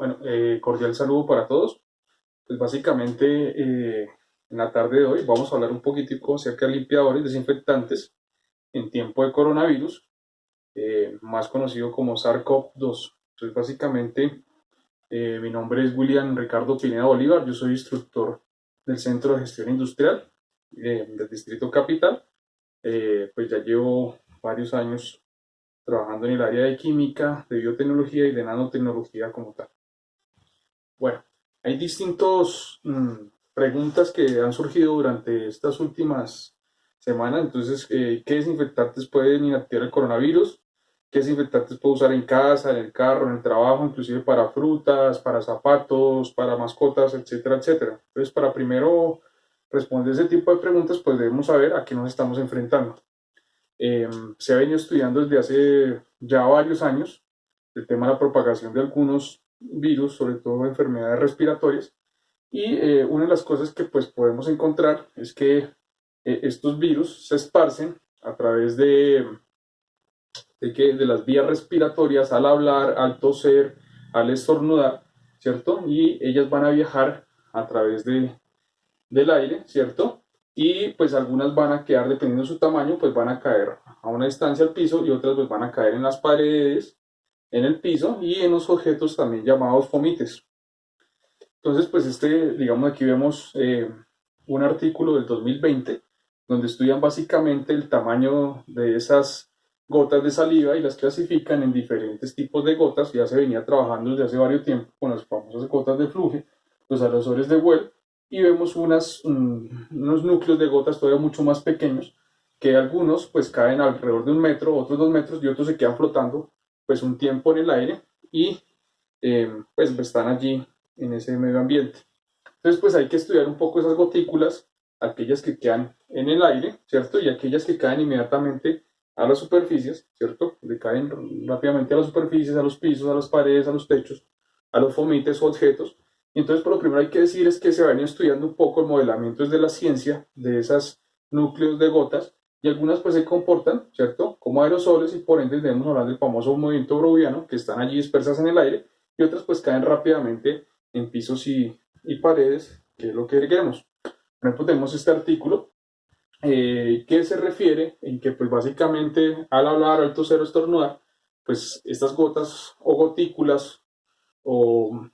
Bueno, cordial saludo para todos. Pues básicamente en la tarde de hoy vamos a hablar un poquitico acerca de limpiadores desinfectantes en tiempo de coronavirus, más conocido como SARS-CoV-2. Entonces básicamente mi nombre es William Ricardo Pineda Bolívar, yo soy instructor del Centro de Gestión Industrial del Distrito Capital. Pues ya llevo varios años trabajando en el área de química, de biotecnología y de nanotecnología como tal. Bueno, hay distintas preguntas que han surgido durante estas últimas semanas. Entonces, ¿qué desinfectantes pueden inactivar el coronavirus? ¿Qué desinfectantes puedo usar en casa, en el carro, en el trabajo, inclusive para frutas, para zapatos, para mascotas, etcétera, etcétera? Entonces, para primero responder ese tipo de preguntas, pues debemos saber a qué nos estamos enfrentando. Eh, Se ha venido estudiando desde hace ya varios años el tema de la propagación de algunos virus, sobre todo enfermedades respiratorias, y una de las cosas que pues podemos encontrar es que estos virus se esparcen a través de las vías respiratorias al hablar, al toser, al estornudar, ¿cierto? Y ellas van a viajar a través del aire, ¿cierto? Y pues algunas van a quedar, dependiendo de su tamaño, pues van a caer a una distancia al piso y otras pues van a caer en las paredes, en el piso y en los objetos también llamados fomites. Entonces, pues digamos, aquí vemos un artículo del 2020 donde estudian básicamente el tamaño de esas gotas de saliva y las clasifican en diferentes tipos de gotas. Ya se venía trabajando desde hace varios tiempo con las famosas gotas de Fluge, los aerosoles de Well, y vemos unos núcleos de gotas todavía mucho más pequeños, que algunos pues caen alrededor de 1 metro, otros 2 metros y otros se quedan flotando pues un tiempo en el aire y pues están allí en ese medio ambiente. Entonces, pues hay que estudiar un poco esas gotículas, aquellas que quedan en el aire, ¿cierto? Y aquellas que caen inmediatamente a las superficies, ¿cierto? Que caen rápidamente a las superficies, a los pisos, a las paredes, a los techos, a los fomites o objetos. Y entonces, por lo primero hay que decir es que se va estudiando un poco el modelamiento desde la ciencia de esos núcleos de gotas y algunas pues se comportan, ¿cierto? Como aerosoles y por ende debemos hablar del famoso movimiento browniano que están allí dispersas en el aire y otras pues caen rápidamente en pisos y paredes, que es lo que queremos. Por ejemplo, tenemos este artículo que se refiere en que pues básicamente al hablar, al toser o estornudar, pues estas gotas o gotículas o,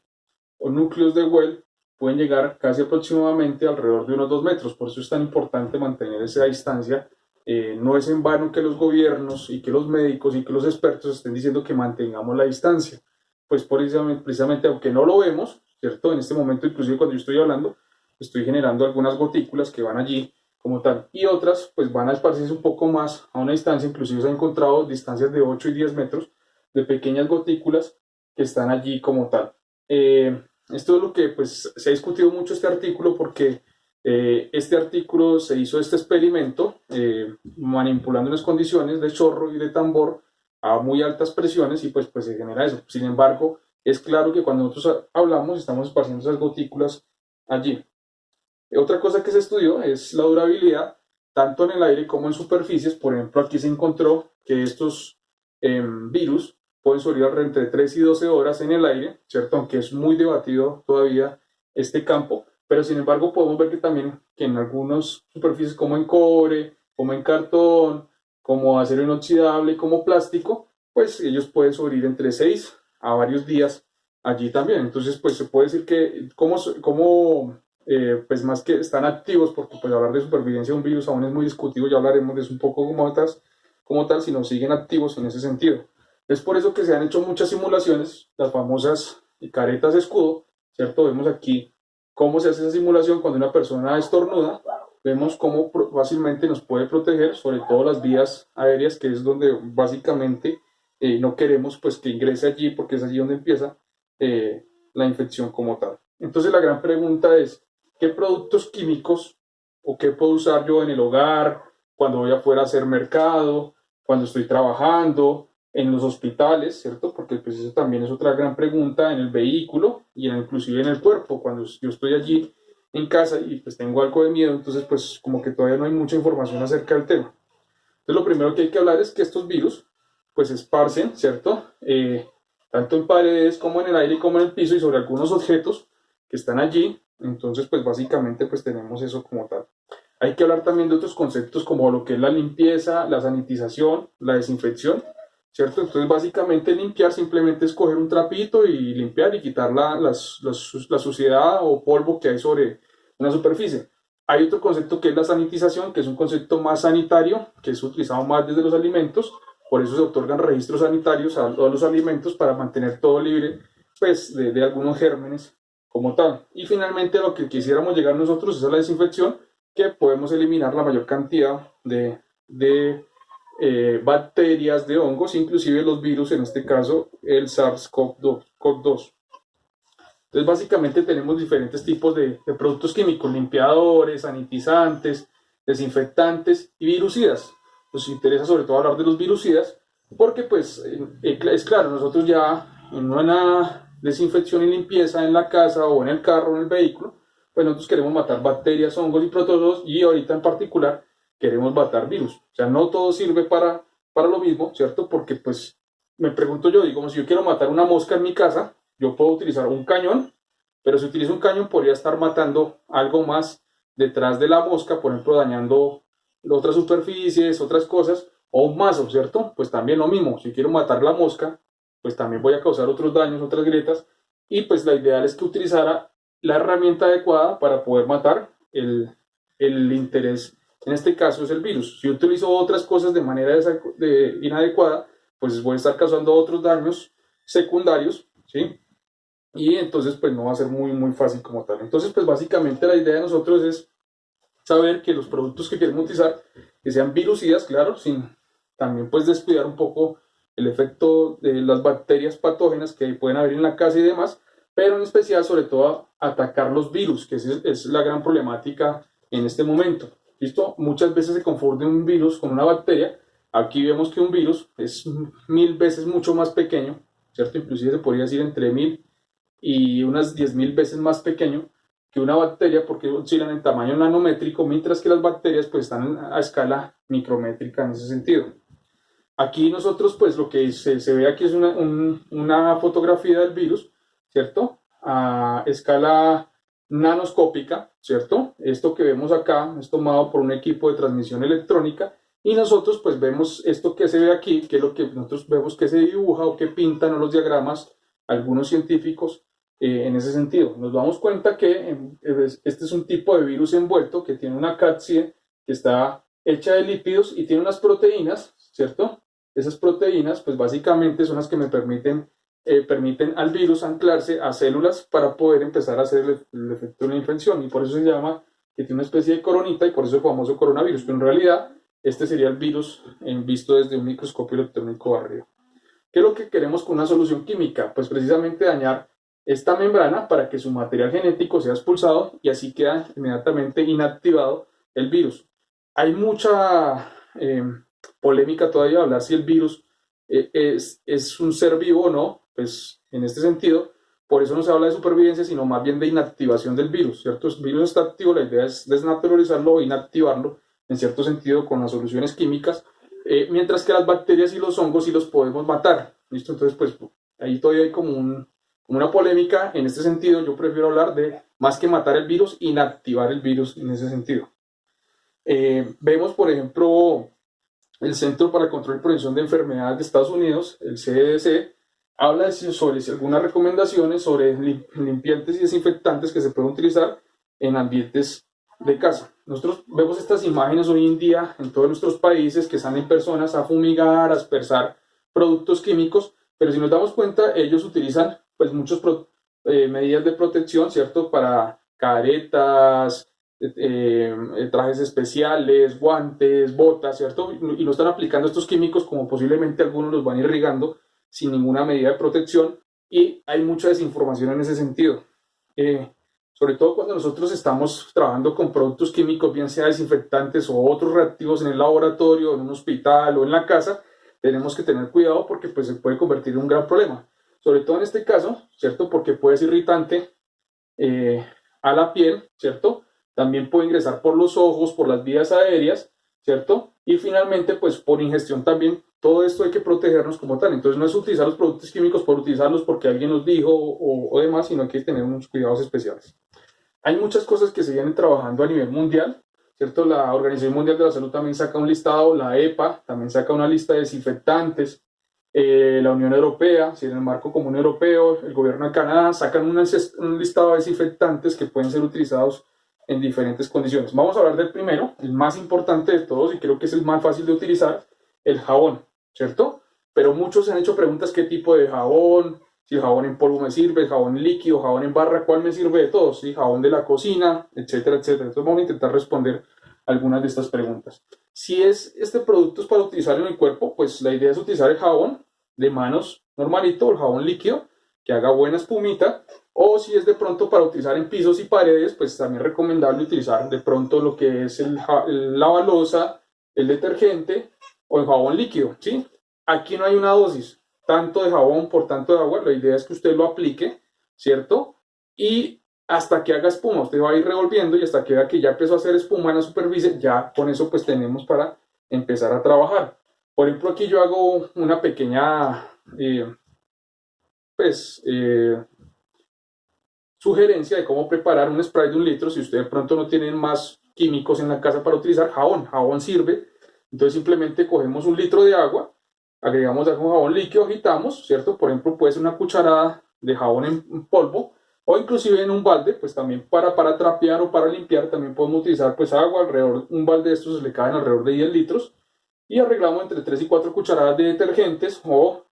o núcleos de Well pueden llegar casi aproximadamente alrededor de unos 2 metros. Por eso es tan importante mantener esa distancia. No es en vano que los gobiernos y que los médicos y que los expertos estén diciendo que mantengamos la distancia. Pues precisamente aunque no lo vemos, ¿cierto? En este momento, inclusive cuando yo estoy hablando, estoy generando algunas gotículas que van allí como tal. Y otras pues van a esparcirse un poco más a una distancia, inclusive se han encontrado distancias de 8 y 10 metros de pequeñas gotículas que están allí como tal. Esto es lo que pues se ha discutido mucho este artículo porque este artículo se hizo este experimento manipulando unas condiciones de chorro y de tambor a muy altas presiones y pues se genera eso. Sin embargo, es claro que cuando nosotros hablamos estamos esparciendo esas gotículas allí. Otra cosa que se estudió es la durabilidad, tanto en el aire como en superficies. Por ejemplo, aquí se encontró que estos virus pueden sobrevivir entre 3 y 12 horas en el aire, ¿cierto? Aunque es muy debatido todavía este campo, pero sin embargo podemos ver que también que en algunas superficies como en cobre, como en cartón, como acero inoxidable, como plástico, pues ellos pueden sobrevivir entre 6 a varios días allí también. Entonces, pues se puede decir que pues más que están activos, porque pues hablar de supervivencia de un virus aún es muy discutido, ya hablaremos de eso un poco como tal, si no siguen activos en ese sentido. Es por eso que se han hecho muchas simulaciones, las famosas caretas escudo, ¿cierto? Vemos aquí cómo se hace esa simulación cuando una persona estornuda, vemos cómo fácilmente nos puede proteger, sobre todo las vías aéreas, que es donde básicamente no queremos pues que ingrese allí, porque es allí donde empieza la infección como tal. Entonces la gran pregunta es, ¿qué productos químicos o qué puedo usar yo en el hogar, cuando voy afuera a hacer mercado, cuando estoy trabajando, en los hospitales, ¿cierto? Porque pues eso también es otra gran pregunta en el vehículo y inclusive en el cuerpo, cuando yo estoy allí en casa y pues tengo algo de miedo, entonces pues como que todavía no hay mucha información acerca del tema. Entonces lo primero que hay que hablar es que estos virus pues se esparcen, ¿cierto? tanto en paredes como en el aire como en el piso y sobre algunos objetos que están allí. Entonces, pues básicamente pues tenemos eso como tal. Hay que hablar también de otros conceptos como lo que es la limpieza, la sanitización, la desinfección, ¿cierto? Entonces, básicamente limpiar simplemente es coger un trapito y limpiar y quitar la suciedad o polvo que hay sobre una superficie. Hay otro concepto que es la sanitización, que es un concepto más sanitario, que es utilizado más desde los alimentos, por eso se otorgan registros sanitarios a todos los alimentos para mantener todo libre pues, de algunos gérmenes como tal. Y finalmente lo que quisiéramos llegar nosotros es a la desinfección, que podemos eliminar la mayor cantidad de bacterias, de hongos, inclusive los virus, en este caso el SARS-CoV-2. Entonces, básicamente tenemos diferentes tipos de productos químicos, limpiadores, sanitizantes, desinfectantes y virucidas. Nos interesa sobre todo hablar de los virucidas porque, pues, es claro, nosotros ya en una desinfección y limpieza en la casa o en el carro o en el vehículo, pues nosotros queremos matar bacterias, hongos y protozoos y ahorita en particular queremos matar virus. O sea, no todo sirve para lo mismo, ¿cierto? Porque, pues, me pregunto yo, digo, si yo quiero matar una mosca en mi casa, yo puedo utilizar un cañón, pero si utilizo un cañón podría estar matando algo más detrás de la mosca, por ejemplo, dañando otras superficies, otras cosas, o un mazo, ¿cierto? Pues también lo mismo, si quiero matar la mosca, pues también voy a causar otros daños, otras grietas, y pues la ideal es que utilizara la herramienta adecuada para poder matar el interés. En este caso es el virus. Si utilizo otras cosas de manera inadecuada, pues voy a estar causando otros daños secundarios, ¿sí? Y entonces pues no va a ser muy fácil como tal. Entonces pues básicamente la idea de nosotros es saber que los productos que queremos utilizar, que sean virucidas, claro, sin también pues descuidar un poco el efecto de las bacterias patógenas que pueden haber en la casa y demás, pero en especial sobre todo atacar los virus, que es la gran problemática en este momento. ¿Listo? Muchas veces se confunde un virus con una bacteria. Aquí vemos que un virus es 1000 veces mucho más pequeño, ¿cierto? Inclusive se podría decir entre 1000 y unas 10.000 veces más pequeño que una bacteria porque oscilan en tamaño nanométrico, mientras que las bacterias pues están a escala micrométrica en ese sentido. Aquí nosotros pues lo que se ve aquí es una fotografía del virus, ¿cierto? A escala nanoscópica, ¿cierto? Esto que vemos acá es tomado por un equipo de transmisión electrónica y nosotros pues vemos esto que se ve aquí, que es lo que nosotros vemos que se dibuja o que pintan o los diagramas algunos científicos en ese sentido. Nos damos cuenta que este es un tipo de virus envuelto que tiene una cápside que está hecha de lípidos y tiene unas proteínas, ¿cierto? Esas proteínas, pues básicamente son las que me permiten al virus anclarse a células para poder empezar a hacer el efecto de una infección. Y por eso se llama que tiene una especie de coronita y por eso el famoso coronavirus. Pero en realidad, este sería el virus visto desde un microscopio electrónico arriba. ¿Qué es lo que queremos con una solución química? Pues precisamente dañar esta membrana para que su material genético sea expulsado y así queda inmediatamente inactivado el virus. Hay mucha polémica todavía hablar si el virus es un ser vivo o no, pues en este sentido, por eso no se habla de supervivencia, sino más bien de inactivación del virus, ¿cierto? El virus está activo, la idea es desnaturalizarlo o inactivarlo, en cierto sentido, con las soluciones químicas, mientras que las bacterias y los hongos sí los podemos matar, ¿listo? Entonces, pues ahí todavía hay como una polémica en este sentido. Yo prefiero hablar de, más que matar el virus, inactivar el virus en ese sentido. Vemos, por ejemplo, el Centro para el Control y Prevención de Enfermedades de Estados Unidos, el CDC, habla sobre algunas recomendaciones sobre limpiantes y desinfectantes que se pueden utilizar en ambientes de casa. Nosotros vemos estas imágenes hoy en día en todos nuestros países que salen personas a fumigar, a aspersar productos químicos, pero si nos damos cuenta, ellos utilizan pues muchas medidas de protección, ¿cierto? Para caretas, trajes especiales, guantes, botas, ¿cierto? Y no están aplicando estos químicos como posiblemente algunos los van irrigando sin ninguna medida de protección y hay mucha desinformación en ese sentido. Sobre todo cuando nosotros estamos trabajando con productos químicos, bien sea desinfectantes o otros reactivos en el laboratorio, en un hospital o en la casa, tenemos que tener cuidado porque pues, se puede convertir en un gran problema. Sobre todo en este caso, ¿cierto? Porque puede ser irritante a la piel, ¿cierto? También puede ingresar por los ojos, por las vías aéreas, ¿cierto? Y finalmente, pues por ingestión también todo esto hay que protegernos como tal. Entonces no es utilizar los productos químicos por utilizarlos porque alguien nos dijo o demás, sino hay que tener unos cuidados especiales. Hay muchas cosas que se vienen trabajando a nivel mundial, ¿cierto? La Organización Mundial de la Salud también saca un listado, la EPA también saca una lista de desinfectantes, la Unión Europea, si en el marco común europeo, el gobierno de Canadá sacan un listado de desinfectantes que pueden ser utilizados en diferentes condiciones. Vamos a hablar del primero, el más importante de todos y creo que es el más fácil de utilizar, el jabón, ¿cierto? Pero muchos se han hecho preguntas qué tipo de jabón, si el jabón en polvo me sirve, el jabón líquido, jabón en barra, ¿cuál me sirve de todos? ¿Sí? Jabón de la cocina, etcétera, etcétera. Entonces vamos a intentar responder algunas de estas preguntas. Si este producto es para utilizar en el cuerpo, pues la idea es utilizar el jabón de manos normalito, el jabón líquido, que haga buena espumita, o si es de pronto para utilizar en pisos y paredes, pues también es recomendable utilizar de pronto lo que es el lavaloza, el detergente o el jabón líquido, ¿sí? Aquí no hay una dosis, tanto de jabón por tanto de agua, la idea es que usted lo aplique, ¿cierto? Y hasta que haga espuma, usted va a ir revolviendo y hasta que vea que ya empezó a hacer espuma en la superficie, ya con eso pues tenemos para empezar a trabajar. Por ejemplo, aquí yo hago una pequeña, pues, sugerencia de cómo preparar un spray de 1 litro. Si usted de pronto no tiene más químicos en la casa para utilizar, jabón sirve. Entonces simplemente cogemos 1 litro de agua, agregamos algún jabón líquido, agitamos, ¿cierto? Por ejemplo, puede ser una cucharada de jabón en polvo o inclusive en un balde, pues también para trapear o para limpiar también podemos utilizar pues agua, alrededor, un balde de estos se le caen alrededor de 10 litros y arreglamos entre 3 y 4 cucharadas de detergentes o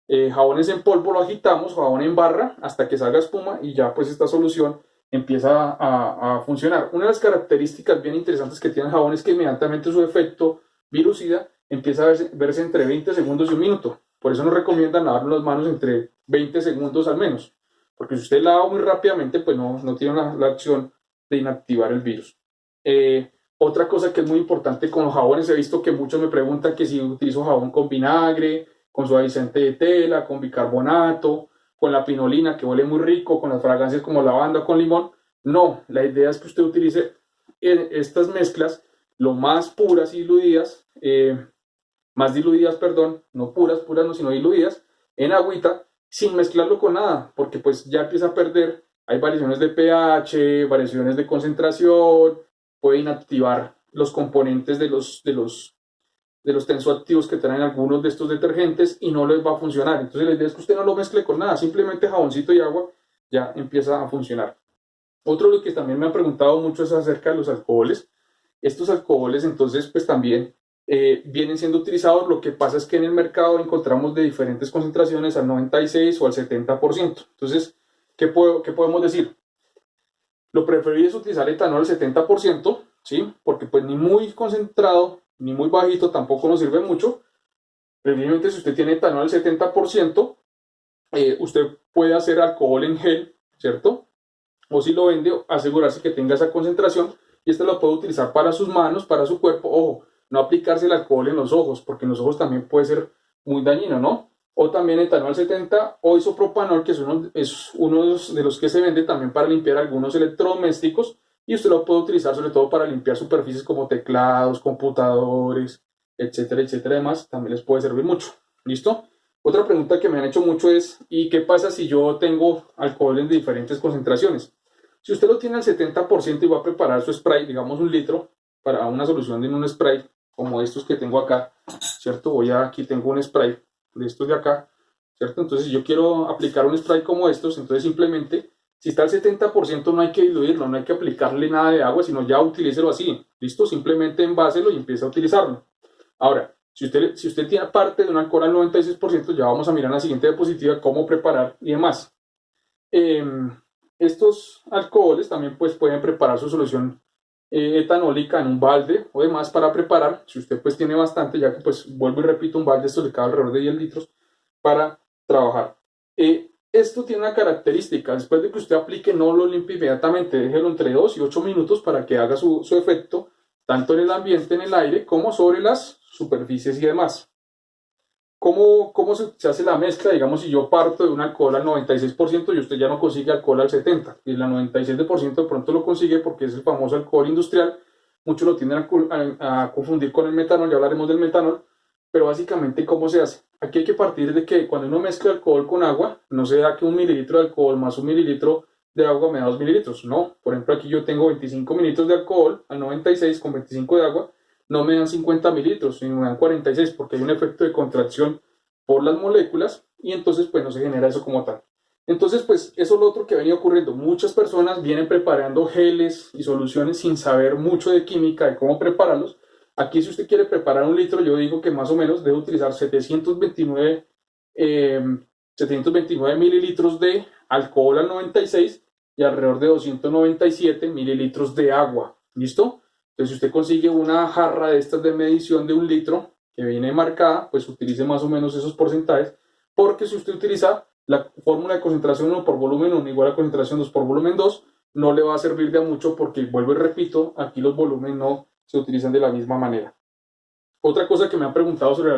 jabones en polvo, lo agitamos, jabón en barra hasta que salga espuma y ya pues esta solución empieza a funcionar. Una de las características bien interesantes que tiene el jabón es que inmediatamente su efecto virucida empieza a verse entre 20 segundos y 1 minuto. Por eso nos recomiendan lavarnos las manos entre 20 segundos al menos, porque si usted lava muy rápidamente pues no tiene la acción de inactivar el virus. Otra cosa que es muy importante con los jabones, he visto que muchos me preguntan que si utilizo jabón con vinagre, con suavizante de tela, con bicarbonato, con la pinolina que huele muy rico, con las fragancias como lavanda o con limón. No, la idea es que usted utilice estas mezclas lo más puras y diluidas, más diluidas, perdón, no puras, puras no, sino diluidas, en agüita, sin mezclarlo con nada, porque pues ya empieza a perder, hay variaciones de pH, variaciones de concentración, puede inactivar los componentes de los tensoactivos que traen algunos de estos detergentes y no les va a funcionar. Entonces la idea es que usted no lo mezcle con nada, simplemente jaboncito y agua ya empieza a funcionar. Otro de lo que también me han preguntado mucho es acerca de los alcoholes. Estos alcoholes entonces pues también vienen siendo utilizados, lo que pasa es que en el mercado encontramos de diferentes concentraciones al 96 o al 70%. Entonces, ¿qué podemos decir? Lo preferible es utilizar etanol al 70%, ¿sí? Porque pues ni muy concentrado ni muy bajito tampoco nos sirve mucho. Preferiblemente si usted tiene etanol al 70%, usted puede hacer alcohol en gel, ¿cierto? O si lo vende, asegurarse que tenga esa concentración y este lo puede utilizar para sus manos, para su cuerpo. Ojo, no aplicarse el alcohol en los ojos, porque en los ojos también puede ser muy dañino, ¿no? O también etanol 70 o isopropanol, que es uno de los que se vende también para limpiar algunos electrodomésticos y usted lo puede utilizar sobre todo para limpiar superficies como teclados, computadores, etcétera, etcétera, además también les puede servir mucho. ¿Listo? Otra pregunta que me han hecho mucho es, ¿y qué pasa si yo tengo alcohol en diferentes concentraciones? Si usted lo tiene al 70% y va a preparar su spray, digamos 1 litro, para una solución en un spray, como estos que tengo acá, ¿cierto? Aquí tengo un spray de estos de acá, ¿cierto? Entonces, si yo quiero aplicar un spray como estos, entonces simplemente, si está al 70% no hay que diluirlo, no hay que aplicarle nada de agua, sino ya utilícelo así, ¿listo? Simplemente enváselo y empieza a utilizarlo. Ahora, si usted tiene parte de un alcohol al 96%, ya vamos a mirar en la siguiente diapositiva cómo preparar y demás. Estos alcoholes también pues, pueden preparar su solución etanólica en un balde o demás para preparar. Si usted pues tiene bastante, ya que pues vuelvo y repito, un balde esto le cabe alrededor de 10 litros para trabajar. Esto tiene una característica, después de que usted aplique no lo limpie inmediatamente, déjelo entre 2 y 8 minutos para que haga su efecto tanto en el ambiente, en el aire, como sobre las superficies y demás. ¿Cómo se hace la mezcla? Digamos, si yo parto de un alcohol al 96% y usted ya no consigue alcohol al 70%, y el 97% de pronto lo consigue porque es el famoso alcohol industrial, muchos lo tienden a confundir con el metanol, ya hablaremos del metanol, pero básicamente ¿cómo se hace? Aquí hay que partir de que cuando uno mezcla alcohol con agua, no se da que 1 mililitro de alcohol más 1 mililitro de agua me da 2 mililitros. No, por ejemplo aquí yo tengo 25 mililitros de alcohol al 96 con 25 de agua, no me dan 50 mililitros, sino me dan 46 porque hay un efecto de contracción por las moléculas y entonces pues no se genera eso como tal. Entonces pues eso es lo otro que ha venido ocurriendo. Muchas personas vienen preparando geles y soluciones sin saber mucho de química, de cómo prepararlos. Aquí si usted quiere preparar 1 litro, yo digo que más o menos debe utilizar 729 mililitros de alcohol al 96 y alrededor de 297 mililitros de agua. ¿Listo? Entonces, si usted consigue una jarra de estas de medición de 1 litro que viene marcada, pues utilice más o menos esos porcentajes, porque si usted utiliza la fórmula de concentración 1 por volumen 1 igual a concentración 2 por volumen 2, no le va a servir de mucho porque, vuelvo y repito, aquí los volúmenes no se utilizan de la misma manera. Otra cosa que me han preguntado sobre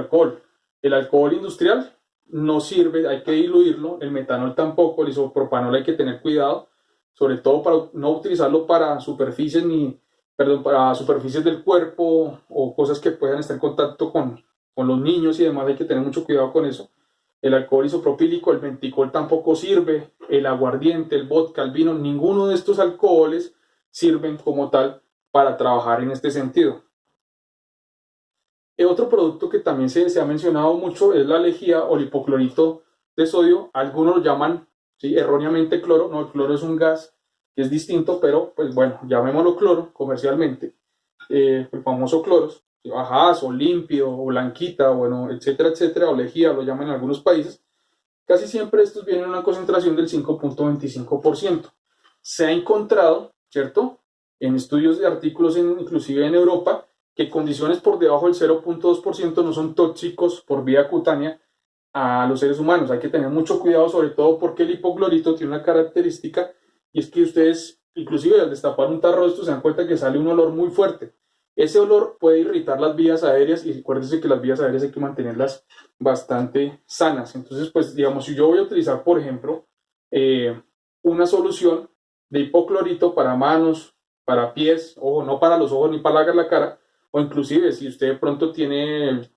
el alcohol industrial no sirve, hay que diluirlo, el metanol tampoco, el isopropanol hay que tener cuidado, sobre todo para no utilizarlo para superficies para superficies del cuerpo o cosas que puedan estar en contacto con los niños y demás, hay que tener mucho cuidado con eso. El alcohol isopropílico, el menticol tampoco sirve, el aguardiente, el vodka, el vino, ninguno de estos alcoholes sirven como tal para trabajar en este sentido. Otro producto que también se ha mencionado mucho es la lejía o el hipoclorito de sodio. Algunos lo llaman, ¿sí?, erróneamente cloro. No, el cloro es un gas que es distinto, pero pues bueno, llamémoslo cloro comercialmente. El famoso cloros, ajás o limpio o blanquita, bueno, etcétera, etcétera, o lejía lo llaman en algunos países. Casi siempre estos vienen en una concentración del 5.25%. Se ha encontrado, ¿cierto?, en estudios de artículos inclusive en Europa, que condiciones por debajo del 0.2% no son tóxicos por vía cutánea a los seres humanos. Hay que tener mucho cuidado, sobre todo porque el hipoclorito tiene una característica, y es que ustedes, inclusive al destapar un tarro de esto, se dan cuenta que sale un olor muy fuerte. Ese olor puede irritar las vías aéreas, y recuérdense que las vías aéreas hay que mantenerlas bastante sanas. Entonces, pues digamos, si yo voy a utilizar, por ejemplo, una solución de hipoclorito para manos, para pies, ojo, no para los ojos ni para la cara, o inclusive si usted de pronto tiene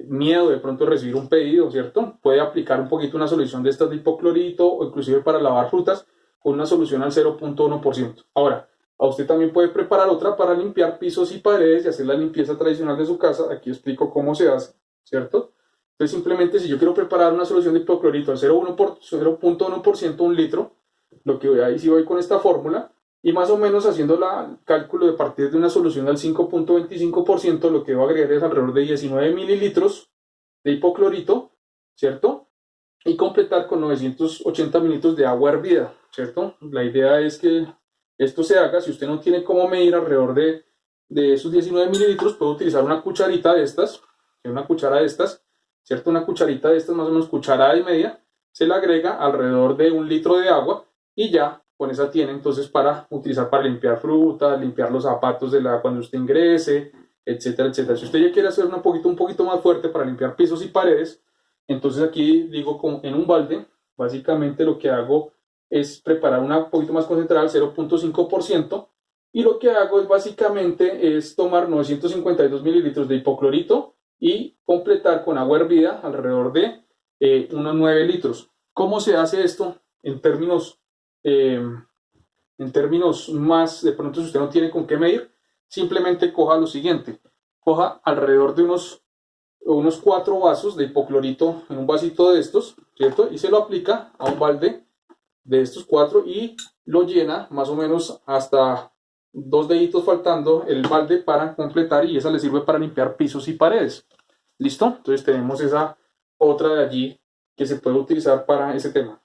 miedo de pronto recibir un pedido, ¿cierto? Puede aplicar un poquito una solución de estas de hipoclorito o inclusive para lavar frutas con una solución al 0.1%. Ahora, a usted también puede preparar otra para limpiar pisos y paredes y hacer la limpieza tradicional de su casa. Aquí explico cómo se hace, ¿cierto? Entonces simplemente si yo quiero preparar una solución de hipoclorito al 0.1%, 1 litro, lo que voy a decir, voy con esta fórmula, y más o menos haciendo el cálculo de partir de una solución al 5.25%, lo que va a agregar es alrededor de 19 mililitros de hipoclorito, ¿cierto? Y completar con 980 mililitros de agua hervida, ¿cierto? La idea es que esto se haga, si usted no tiene cómo medir alrededor de esos 19 mililitros, puede utilizar una cucharita de estas, una cuchara de estas, ¿cierto? Una cucharita de estas, más o menos cucharada y media, se le agrega alrededor de 1 litro de agua y ya con esa tiene entonces para utilizar para limpiar frutas, limpiar los zapatos cuando usted ingrese, etcétera, etcétera. Si usted ya quiere hacer un poquito más fuerte para limpiar pisos y paredes, entonces aquí digo en un balde, básicamente lo que hago es preparar una poquito más concentrada al 0.5%, y lo que hago es básicamente es tomar 952 mililitros de hipoclorito y completar con agua hervida alrededor de unos 9 litros. ¿Cómo se hace esto en términos más, de pronto si usted no tiene con qué medir? Simplemente coja lo siguiente, coja alrededor de unos 4 vasos de hipoclorito en un vasito de estos, ¿cierto? Y se lo aplica a un balde de estos 4 y lo llena más o menos hasta 2 deditos faltando el balde para completar, y esa le sirve para limpiar pisos y paredes. ¿Listo? Entonces tenemos esa otra de allí que se puede utilizar para ese tema.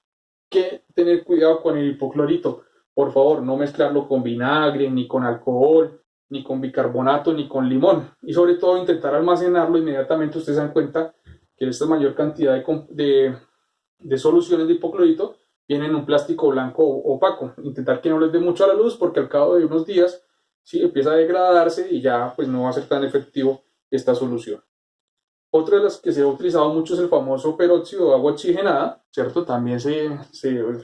Que tener cuidado con el hipoclorito. Por favor, no mezclarlo con vinagre, ni con alcohol, ni con bicarbonato, ni con limón. Y sobre todo intentar almacenarlo inmediatamente. Ustedes se dan cuenta que esta mayor cantidad de soluciones de hipoclorito vienen en un plástico blanco opaco. Intentar que no les dé mucho a la luz, porque al cabo de unos días sí empieza a degradarse y ya pues no va a ser tan efectivo esta solución. Otra de las que se ha utilizado mucho es el famoso peróxido de agua oxigenada, ¿cierto? También se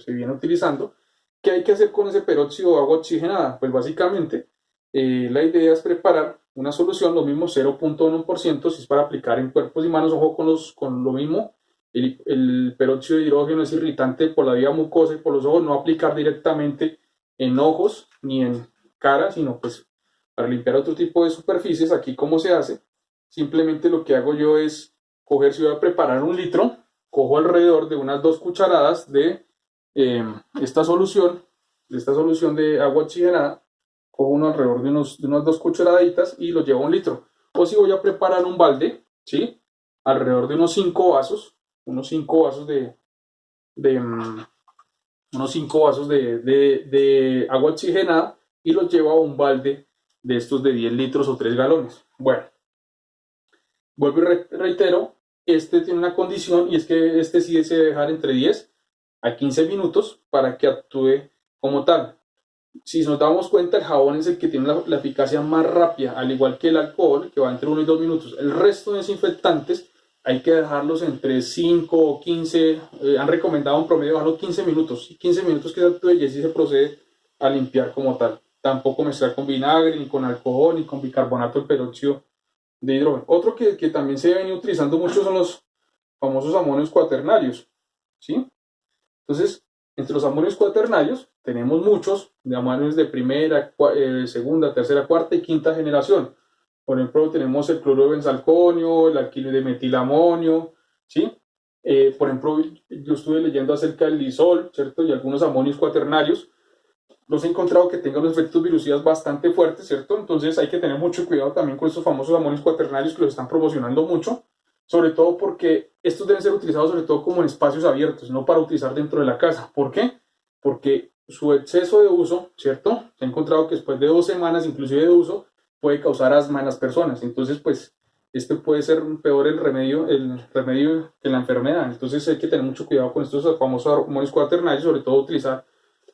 viene utilizando. ¿Qué hay que hacer con ese peróxido de agua oxigenada? Pues básicamente La idea es preparar una solución, lo mismo 0,1%, si es para aplicar en cuerpos y manos, ojo con lo mismo. El peróxido de hidrógeno es irritante por la vía mucosa y por los ojos, no aplicar directamente en ojos ni en cara, sino pues para limpiar otro tipo de superficies. Aquí, ¿cómo se hace? Simplemente lo que hago yo es coger, si voy a preparar 1 litro, cojo alrededor de unas 2 cucharadas eh, esta solución, de esta solución de agua oxigenada, cojo uno alrededor de unas 2 cucharaditas y lo llevo a 1 litro. O si voy a preparar un balde, ¿sí? Alrededor de unos 5 vasos de, unos 5 vasos de agua oxigenada y los llevo a un balde de estos de 10 litros o 3 galones. Bueno, vuelvo y reitero, este tiene una condición y es que este sí se debe dejar entre 10 a 15 minutos para que actúe como tal. Si nos damos cuenta, el jabón es el que tiene la eficacia más rápida, al igual que el alcohol, que va entre 1 y 2 minutos. El resto de desinfectantes hay que dejarlos entre 5 o 15, han recomendado un promedio de dejarlo 15 minutos. 15 minutos que se actúe y así se procede a limpiar como tal. Tampoco mezclar con vinagre, ni con alcohol, ni con bicarbonato de peróxido de hidrógeno. Otro que también se viene utilizando mucho son los famosos amonios cuaternarios, ¿sí? Entonces, entre los amonios cuaternarios tenemos muchos de amonios de primera, segunda, tercera, cuarta y quinta generación. Por ejemplo, tenemos el cloruro de benzalconio, el alquilo de metilamonio, ¿sí? Por ejemplo, yo estuve leyendo acerca del lisol, ¿cierto? Y algunos amonios cuaternarios. Los he encontrado que tengan unos efectos virucidas bastante fuertes, ¿cierto? Entonces hay que tener mucho cuidado también con estos famosos amonios cuaternarios que los están promocionando mucho, sobre todo porque estos deben ser utilizados sobre todo como en espacios abiertos, no para utilizar dentro de la casa. ¿Por qué? Porque su exceso de uso, ¿cierto? Se ha encontrado que después de 2 semanas inclusive de uso puede causar asma en las personas. Entonces, pues, este puede ser peor el remedio que la enfermedad. Entonces hay que tener mucho cuidado con estos famosos amonios cuaternarios, sobre todo utilizar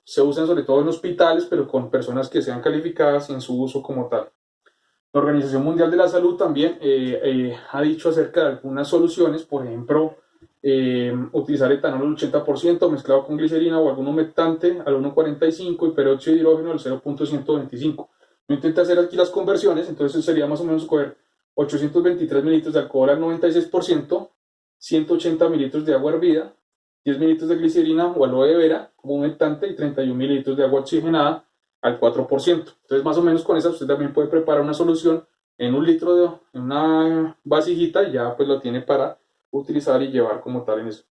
se usan sobre todo en hospitales, pero con personas que sean calificadas en su uso como tal. La Organización Mundial de la Salud también ha dicho acerca de algunas soluciones, por ejemplo, utilizar etanol al 80% mezclado con glicerina o algún humectante al 1,45 y peróxido de hidrógeno al 0,125. No intenta hacer aquí las conversiones, entonces sería más o menos coger 823 mililitros de alcohol al 96%, 180 mililitros de agua hervida, 10 mililitros de glicerina o aloe vera como humectante y 31 mililitros de agua oxigenada al 4%. Entonces, más o menos con esa usted también puede preparar una solución en 1 litro en una vasijita y ya pues lo tiene para utilizar y llevar como tal en eso.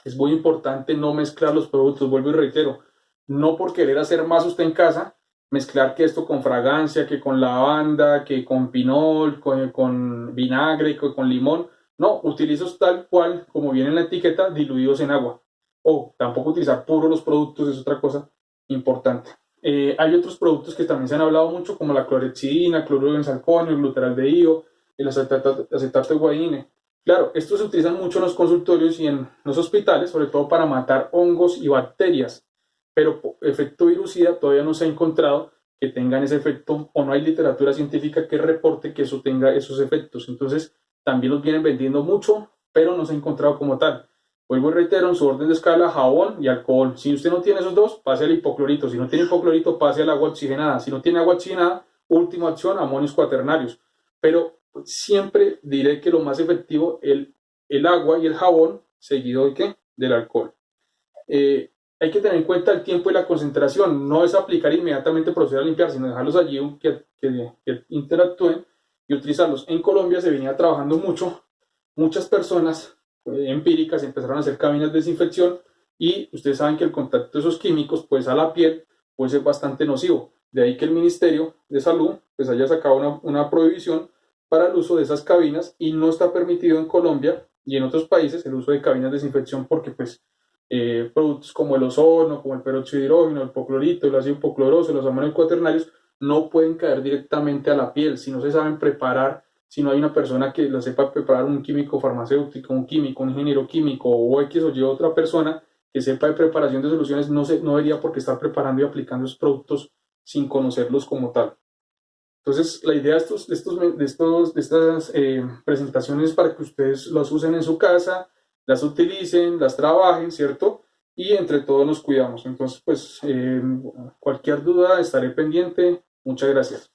Es muy importante no mezclar los productos, vuelvo y reitero, no por querer hacer más usted en casa, mezclar que esto con fragancia, que con lavanda, que con pinol, con vinagre, con limón. No, utilizo tal cual como viene en la etiqueta, diluidos en agua. O tampoco utilizar puros los productos es otra cosa importante. Hay otros productos que también se han hablado mucho, como la clorexidina, cloruro de benzalconio, el glutaraldehído, el acetato de guaine. Claro, estos se utilizan mucho en los consultorios y en los hospitales, sobre todo para matar hongos y bacterias, pero efecto virucida todavía no se ha encontrado que tengan ese efecto o no hay literatura científica que reporte que eso tenga esos efectos. Entonces, también los vienen vendiendo mucho, pero no se ha encontrado como tal. Vuelvo y reitero, en su orden de escala, jabón y alcohol. Si usted no tiene esos dos, pase al hipoclorito. Si no tiene hipoclorito, pase al agua oxigenada. Si no tiene agua oxigenada, última opción, amonios cuaternarios. Pero siempre diré que lo más efectivo el agua y el jabón seguido de qué? Del alcohol. Hay que tener en cuenta el tiempo y la concentración. No es aplicar inmediatamente proceder a limpiar, sino dejarlos allí que interactúen y utilizarlos. En Colombia se venía trabajando mucho. Muchas personas empíricas empezaron a hacer cabinas de desinfección y ustedes saben que el contacto de esos químicos pues a la piel puede ser bastante nocivo. De ahí que el Ministerio de Salud pues haya sacado una prohibición para el uso de esas cabinas y no está permitido en Colombia y en otros países el uso de cabinas de desinfección porque pues productos como el ozono, como el peróxido de hidrógeno, el hipoclorito, el ácido hipocloroso, los amonios cuaternarios no pueden caer directamente a la piel si no se saben preparar, si no hay una persona que lo sepa preparar, un químico farmacéutico, un químico, un ingeniero químico o X o Y otra persona que sepa de preparación de soluciones, no debería por qué estar preparando y aplicando esos productos sin conocerlos como tal. Entonces, la idea de estas presentaciones es para que ustedes las usen en su casa, las utilicen, las trabajen, ¿cierto? Y entre todos nos cuidamos. Entonces, pues, cualquier duda estaré pendiente. Muchas gracias.